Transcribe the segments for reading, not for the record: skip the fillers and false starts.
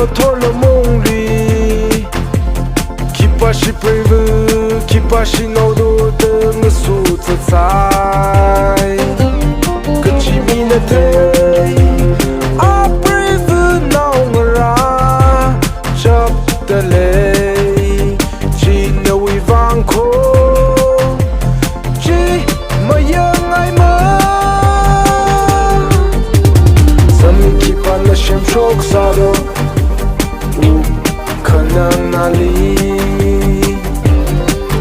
了托了梦里，kipa shi brave kipa shi no do de nge su zhe zai ke chi mi ne te a brave no ra chap de le chi ne wi vang ko chi ma yang ai ma sam kipa le shem shok sa do可能哪里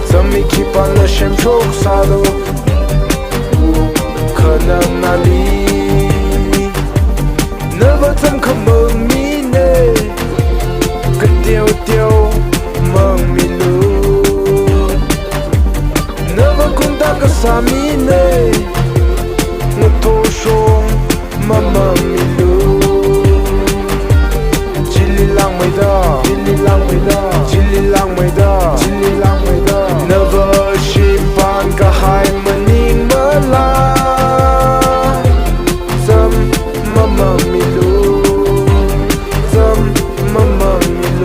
怎么去办了先说啥都可能哪里那么怎可梦迷呢个丢丢梦迷路那么空大个啥迷呢我多说妈妈迷路浪费的，尽力浪费的，尽力浪费的，尽力浪费的。Never 是半个还没你们来，怎么迷路？怎么迷路？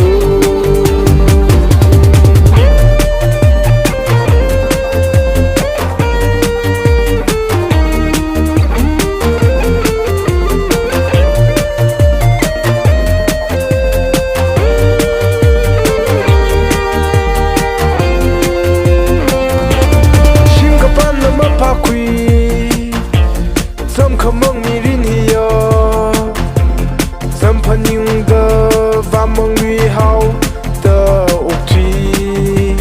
怎可梦迷人你哟？怎怕宁的把梦与好的屋梯？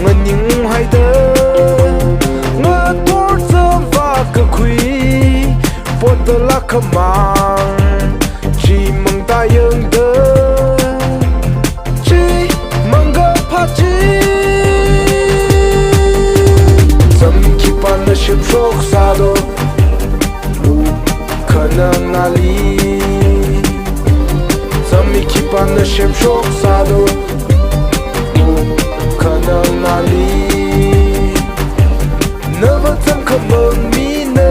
我宁海的，我多怎发个亏？博得拉克忙，只梦答应的，只梦个怕只。怎么去办了先说啥都？可能哪里怎么去办了先说啥都可能哪里那么怎可梦迷呢